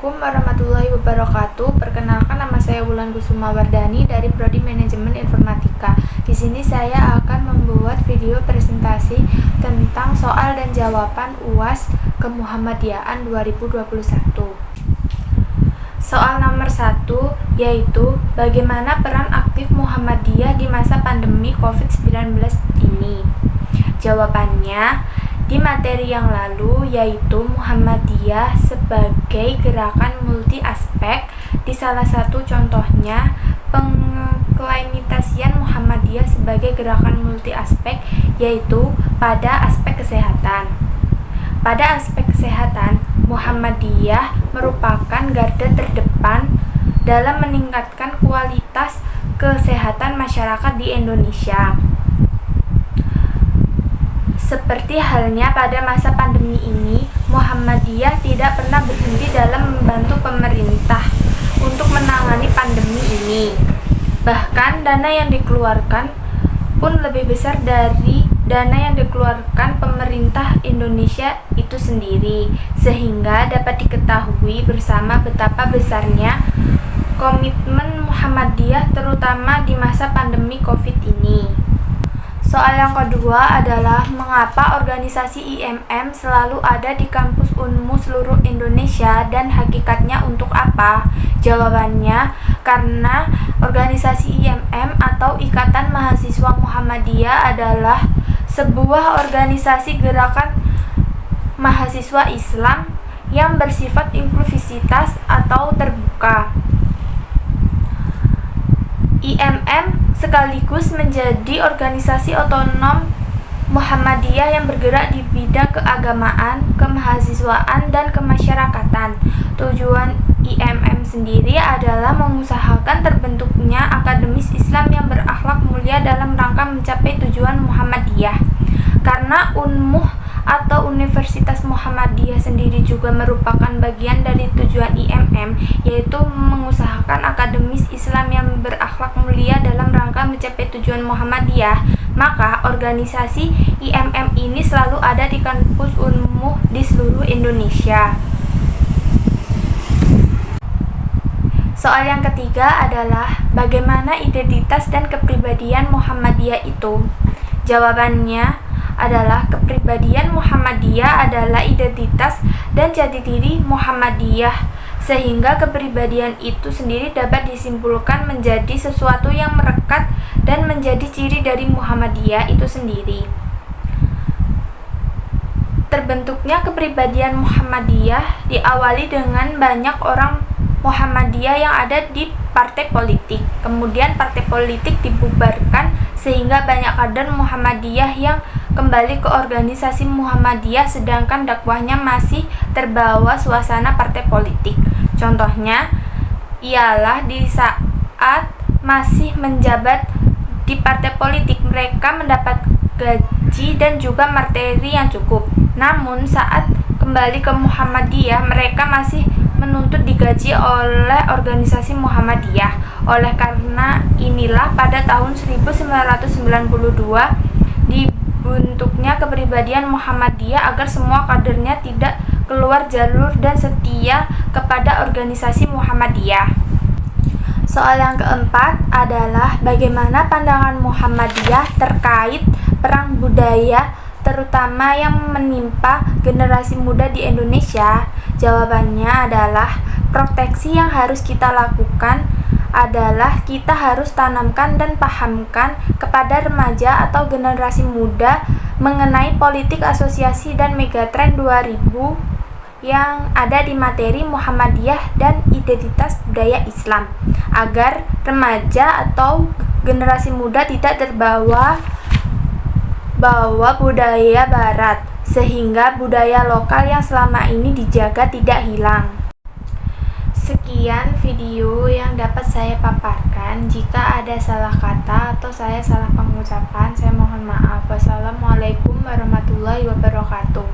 Assalamualaikum warahmatullahi wabarakatuh. Perkenalkan, nama saya Wulan Kusuma Wardani dari Prodi Manajemen Informatika. Di sini saya akan membuat video presentasi tentang soal dan jawaban UAS Kemuhammadiyaan 2021. Soal nomor 1 yaitu bagaimana peran aktif Muhammadiyah di masa pandemi COVID-19 ini. Jawabannya di materi yang lalu, yaitu Muhammadiyah sebagai gerakan multi aspek. Di salah satu contohnya, pengimplementasian Muhammadiyah sebagai gerakan multi aspek, yaitu pada aspek kesehatan. Pada aspek kesehatan, Muhammadiyah merupakan garda terdepan dalam meningkatkan kualitas kesehatan masyarakat di Indonesia. Seperti halnya pada masa pandemi ini, Muhammadiyah tidak pernah berhenti dalam membantu pemerintah untuk menangani pandemi ini. Bahkan dana yang dikeluarkan pun lebih besar dari dana yang dikeluarkan pemerintah Indonesia itu sendiri, sehingga dapat diketahui bersama betapa besarnya komitmen Muhammadiyah terutama di masa pandemi COVID ini. Soal yang kedua adalah mengapa organisasi IMM selalu ada di kampus Unmu seluruh Indonesia dan hakikatnya untuk apa? Jawabannya, karena organisasi IMM atau Ikatan Mahasiswa Muhammadiyah adalah sebuah organisasi gerakan mahasiswa Islam yang bersifat inklusivitas atau terbuka. IMM sekaligus menjadi organisasi otonom Muhammadiyah yang bergerak di bidang keagamaan, kemahasiswaan, dan kemasyarakatan. Tujuan IMM sendiri adalah mengusahakan terbentuknya akademis Islam yang berakhlak mulia dalam rangka mencapai tujuan Muhammadiyah. Karena Unmuh atau Universitas Muhammadiyah sendiri juga merupakan bagian dari tujuan IMM, yaitu mengusahakan akademis Islam yang berakhlak mulia dalam rangka mencapai tujuan Muhammadiyah, maka organisasi IMM ini selalu ada di kampus Unmu di seluruh Indonesia. Soal yang ketiga adalah bagaimana identitas dan kepribadian Muhammadiyah itu. Jawabannya adalah kepribadian Muhammadiyah adalah identitas dan jati diri Muhammadiyah, sehingga kepribadian itu sendiri dapat disimpulkan menjadi sesuatu yang merekat dan menjadi ciri dari Muhammadiyah itu sendiri. Terbentuknya kepribadian Muhammadiyah diawali dengan banyak orang Muhammadiyah yang ada di partai politik. Kemudian partai politik dibubarkan sehingga banyak kader Muhammadiyah yang kembali ke organisasi Muhammadiyah sedangkan dakwahnya masih terbawa suasana partai politik. Contohnya ialah di saat masih menjabat di partai politik mereka mendapat gaji dan juga materi yang cukup. Namun saat kembali ke Muhammadiyah mereka masih menuntut digaji oleh organisasi Muhammadiyah. Oleh karena inilah pada tahun 1992 dibentuknya kepribadian Muhammadiyah agar semua kadernya tidak keluar jalur dan setia kepada organisasi Muhammadiyah. Soal yang keempat adalah bagaimana pandangan Muhammadiyah terkait perang budaya terutama yang menimpa generasi muda di Indonesia. Jawabannya adalah proteksi yang harus kita lakukan adalah kita harus tanamkan dan pahamkan kepada remaja atau generasi muda mengenai politik asosiasi dan megatrend 2000 yang ada di materi Muhammadiyah dan identitas budaya Islam, agar remaja atau generasi muda tidak terbawa budaya barat, sehingga budaya lokal yang selama ini dijaga tidak hilang. Sekian video yang dapat saya paparkan. Jika ada salah kata atau saya salah pengucapan, saya mohon maaf. Wassalamualaikum warahmatullahi wabarakatuh.